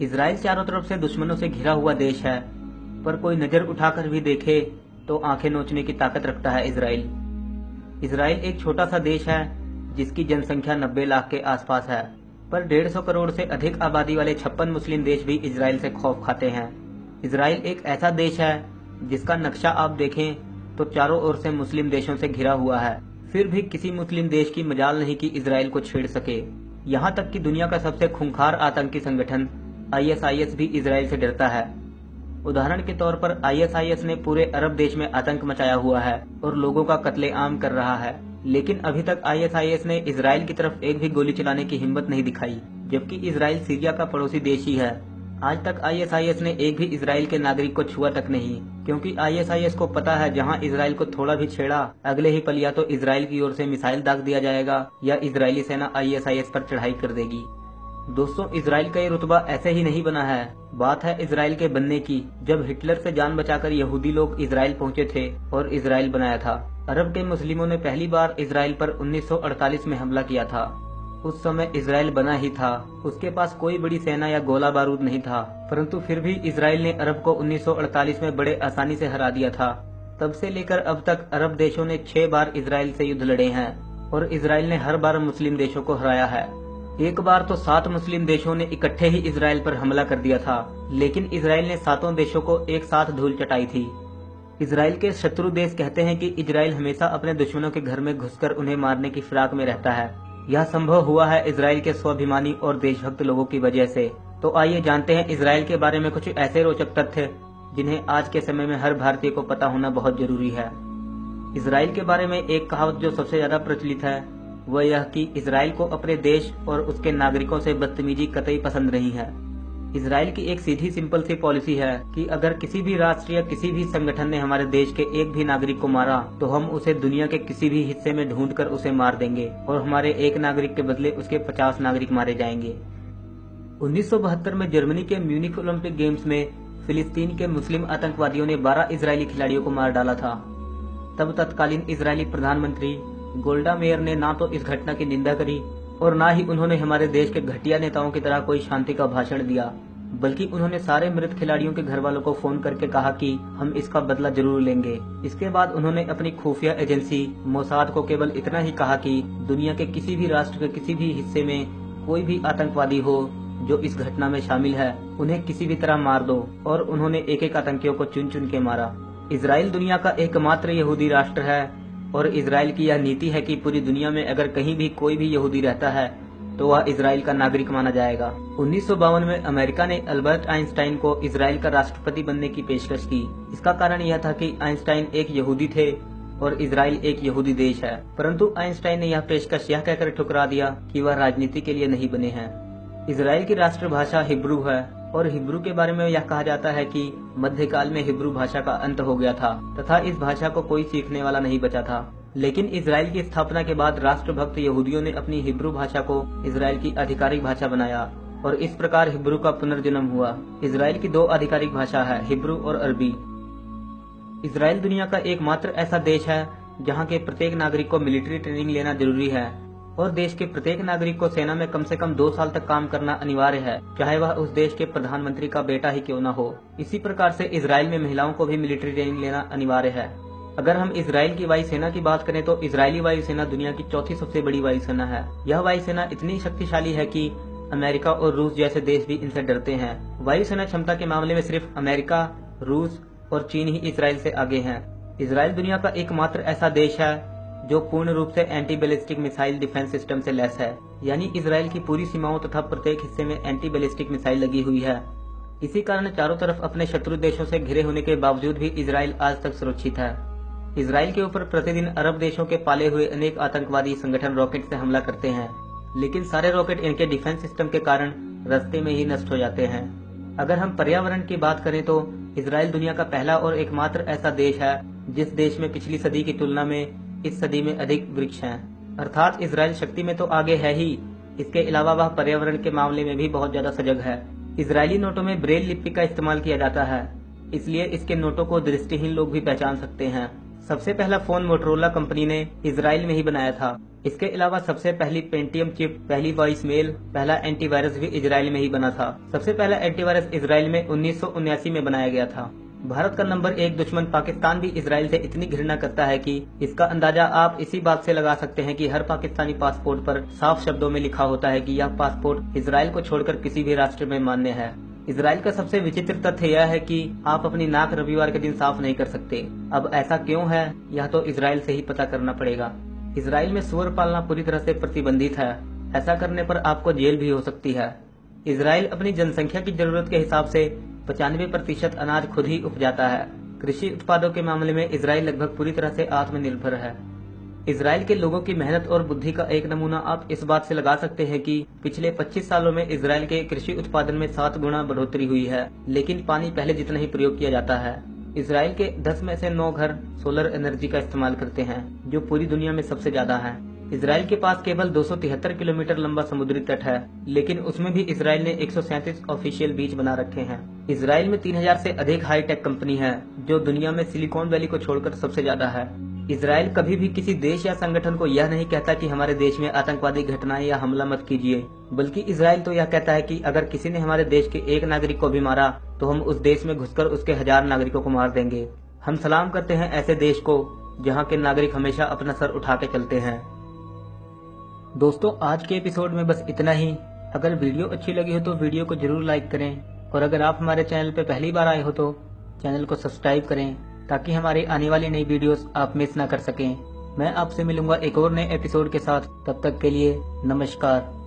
Israel चारों तरफ से दुश्मनों से घिरा हुआ देश है, पर कोई नजर उठाकर भी देखे तो आंखें नोचने की ताकत रखता है इसराइल। इसराइल एक छोटा सा देश है जिसकी जनसंख्या 90 लाख के आसपास है, पर 150 करोड़ से अधिक आबादी वाले 56 मुस्लिम देश भी इसराइल से खौफ खाते हैं। इसराइल एक ऐसा देश है जिसका नक्शा आप देखें तो चारों ओर से मुस्लिम देशों से घिरा हुआ है, फिर भी किसी मुस्लिम देश की मजाल नहीं कि इसराइल को छेड़ सके। यहाँ तक कि दुनिया का सबसे खूंखार आतंकी संगठन ISIS भी इसराइल से डरता है। उदाहरण के तौर पर ISIS ने पूरे अरब देश में आतंक मचाया हुआ है और लोगों का कत्लेआम कर रहा है, लेकिन अभी तक ISIS ने इसराइल की तरफ एक भी गोली चलाने की हिम्मत नहीं दिखाई, जबकि इसराइल सीरिया का पड़ोसी देश ही है। आज तक ISIS ने एक भी इसराइल के नागरिक को छुआ तक नहीं, क्योंकि ISIS को पता है जहां इसराइल को थोड़ा भी छेड़ा, अगले ही पल या तो इसराइल की ओर से मिसाइल दाग दिया जाएगा या इजरायली सेना ISIS पर चढ़ाई कर देगी। दोस्तों, इसराइल का ये रुतबा ऐसे ही नहीं बना है। बात है इसराइल के बनने की, जब हिटलर से जान बचाकर यहूदी लोग इसराइल पहुंचे थे और इसराइल बनाया था। अरब के मुस्लिमों ने पहली बार इसराइल पर 1948 में हमला किया था। उस समय इसराइल बना ही था, उसके पास कोई बड़ी सेना या गोला बारूद नहीं था, परंतु फिर भी इसराइल ने अरब को 1948 में बड़े आसानी से हरा दिया था। तब से लेकर अब तक अरब देशों ने 6 बार इसराइल से युद्ध लड़े हैं और इसराइल ने हर बार मुस्लिम देशों को हराया है। एक बार तो 7 मुस्लिम देशों ने इकट्ठे ही इसराइल पर हमला कर दिया था, लेकिन इसराइल ने 7 देशों को एक साथ धूल चटाई थी। इसराइल के शत्रु देश कहते हैं कि इसराइल हमेशा अपने दुश्मनों के घर में घुसकर उन्हें मारने की फिराक में रहता है। यह संभव हुआ है इसराइल के स्वाभिमानी और देशभक्त लोगों की वजह से। तो आइए जानते हैं इसराइल के बारे में कुछ ऐसे रोचक तथ्य जिन्हें आज के समय में हर भारतीय को पता होना बहुत जरूरी है। इसराइल के बारे में एक कहावत जो सबसे ज्यादा प्रचलित है वह यह कि इसराइल को अपने देश और उसके नागरिकों से बदतमीजी कतई पसंद नहीं है। इसराइल की एक सीधी सिंपल सी पॉलिसी है कि अगर किसी भी राष्ट्र या किसी भी संगठन ने हमारे देश के एक भी नागरिक को मारा तो हम उसे दुनिया के किसी भी हिस्से में ढूंढकर उसे मार देंगे और हमारे एक नागरिक के बदले उसके 50 नागरिक मारे जाएंगे। 1972 में जर्मनी के म्यूनिख ओलंपिक गेम्स में फिलिस्तीन के मुस्लिम आतंकवादियों ने 12 इजरायली खिलाड़ियों को मार डाला था। तब तत्कालीन इजरायली प्रधानमंत्री गोल्डा मेयर ने ना तो इस घटना की निंदा करी और ना ही उन्होंने हमारे देश के घटिया नेताओं की तरह कोई शांति का भाषण दिया, बल्कि उन्होंने सारे मृत खिलाड़ियों के घर वालों को फोन करके कहा कि हम इसका बदला जरूर लेंगे। इसके बाद उन्होंने अपनी खुफिया एजेंसी मोसाद को केवल इतना ही कहा कि दुनिया के किसी भी राष्ट्र के किसी भी हिस्से में कोई भी आतंकवादी हो जो इस घटना में शामिल है उन्हें किसी भी तरह मार दो, और उन्होंने एक एक आतंकियों को चुन चुन के मारा। इसराइल दुनिया का एकमात्र यहूदी राष्ट्र है और इसराइल की यह नीति है कि पूरी दुनिया में अगर कहीं भी कोई भी यहूदी रहता है तो वह इसराइल का नागरिक माना जाएगा। 1952 में अमेरिका ने अल्बर्ट आइंस्टाइन को इसराइल का राष्ट्रपति बनने की पेशकश की। इसका कारण यह था कि आइंस्टाइन एक यहूदी थे और इसराइल एक यहूदी देश है, परंतु आइंस्टाइन ने यह पेशकश यह कहकर ठुकरा दिया कि वह राजनीति के लिए नहीं बने हैं। इसराइल की राष्ट्रभाषा हिब्रू है और हिब्रू के बारे में यह कहा जाता है कि मध्यकाल में हिब्रू भाषा का अंत हो गया था तथा इस भाषा को कोई सीखने वाला नहीं बचा था। लेकिन इसराइल की स्थापना के बाद राष्ट्रभक्त यहूदियों ने अपनी हिब्रू भाषा को इसराइल की आधिकारिक भाषा बनाया और इस प्रकार हिब्रू का पुनर्जन्म हुआ। इसराइल की 2 आधिकारिक भाषा है, हिब्रू और अरबी। इसराइल दुनिया का एकमात्र ऐसा देश है जहाँ के प्रत्येक नागरिक को मिलिट्री ट्रेनिंग लेना जरूरी है और देश के प्रत्येक नागरिक को सेना में कम से कम 2 साल तक काम करना अनिवार्य है, चाहे वह उस देश के प्रधानमंत्री का बेटा ही क्यों न हो। इसी प्रकार से इसराइल में महिलाओं को भी मिलिट्री ट्रेनिंग लेना अनिवार्य है। अगर हम इसराइल की वायुसेना की बात करें तो इसराइली वायुसेना दुनिया की 4थी सबसे बड़ी वायुसेना है। यह वायुसेना इतनी शक्तिशाली है कि अमेरिका और रूस जैसे देश भी इनसे डरते हैं। वायुसेना क्षमता के मामले में सिर्फ अमेरिका, रूस और चीन ही इसराइल से आगे हैं। इसराइल दुनिया का एकमात्र ऐसा देश है जो पूर्ण रूप से anti ballistic missile defence system से लैस है, यानी इसराइल की पूरी सीमाओं तथा प्रत्येक हिस्से में एंटी बैलिस्टिक मिसाइल लगी हुई है। इसी कारण चारों तरफ अपने शत्रु देशों से घिरे होने के बावजूद भी इसराइल आज तक सुरक्षित है। इसराइल के ऊपर प्रतिदिन अरब देशों के पाले हुए अनेक आतंकवादी संगठन रॉकेट से हमला करते हैं, लेकिन सारे रॉकेट इनके डिफेंस सिस्टम के कारण रास्ते में ही नष्ट हो जाते हैं। अगर हम पर्यावरण की बात करें तो इसराइल दुनिया का पहला और एकमात्र ऐसा देश है जिस देश में पिछली सदी की तुलना में इस सदी में अधिक वृक्ष हैं। अर्थात इसराइल शक्ति में तो आगे है ही, इसके अलावा वह पर्यावरण के मामले में भी बहुत ज्यादा सजग है। इसराइली नोटों में ब्रेल लिपि का इस्तेमाल किया जाता है, इसलिए इसके नोटों को दृष्टिहीन लोग भी पहचान सकते हैं। सबसे पहला फोन मोटरोला कंपनी ने इजराइल में ही बनाया था। इसके अलावा सबसे पहली पेंटियम चिप, पहली वॉइस मेल, पहला एंटीवायरस भी इजराइल में ही बना था। सबसे पहला एंटीवायरस इजराइल में 1979 में बनाया गया था। भारत का नंबर 1 दुश्मन पाकिस्तान भी इजराइल से इतनी घृणा करता है कि इसका अंदाजा आप इसी बात से लगा सकते हैं कि हर पाकिस्तानी पासपोर्ट पर साफ शब्दों में लिखा होता है कि यह पासपोर्ट इजराइल को छोड़कर किसी भी राष्ट्र में मान्य है। इजराइल का सबसे विचित्र तथ्य यह है कि आप अपनी नाक रविवार के दिन साफ नहीं कर सकते। अब ऐसा क्यों है, यह तो इजराइल से ही पता करना पड़ेगा। इजराइल में सूअर पालना पूरी तरह से प्रतिबंधित है। ऐसा करने पर आपको जेल भी हो सकती है। इजराइल अपनी जनसंख्या की जरूरत के हिसाब से 95% अनाज खुद ही उपजाता है। कृषि उत्पादों के मामले में इजराइल लगभग पूरी तरह से आत्मनिर्भर है। इजराइल के लोगों की मेहनत और बुद्धि का एक नमूना आप इस बात से लगा सकते हैं कि पिछले 25 सालों में इजराइल के कृषि उत्पादन में 7 गुना बढ़ोतरी हुई है, लेकिन पानी पहले जितना ही प्रयोग किया जाता है। इजराइल के 10 में से 9 घर सोलर एनर्जी का इस्तेमाल करते हैं, जो पूरी दुनिया में सबसे ज्यादा है। इजराइल के पास केवल 273 किलोमीटर लंबा समुद्री तट है, लेकिन उसमें भी इजराइल ने 137 ऑफिशियल बीच बना रखे हैं। इजराइल में 3000 से अधिक हाईटेक कंपनी है, जो दुनिया में सिलिकॉन वैली को छोड़कर सबसे ज्यादा है। इजराइल कभी भी किसी देश या संगठन को यह नहीं कहता कि हमारे देश में आतंकवादी घटनाएं या हमला मत कीजिए, बल्कि इजराइल तो यह कहता है कि अगर किसी ने हमारे देश के एक नागरिक को भी मारा तो हम उस देश में घुसकर उसके 1000 नागरिकों को मार देंगे। हम सलाम करते हैं ऐसे देश को जहाँ के नागरिक हमेशा अपना सर उठा के चलते हैं। दोस्तों, आज के एपिसोड में बस इतना ही। अगर वीडियो अच्छी लगी हो तो वीडियो को जरूर लाइक करें, और अगर आप हमारे चैनल पर पहली बार आए हो तो चैनल को सब्सक्राइब करें, ताकि हमारी आने वाली नई वीडियोस आप मिस ना कर सकें। मैं आपसे मिलूंगा एक और नए एपिसोड के साथ। तब तक के लिए नमस्कार।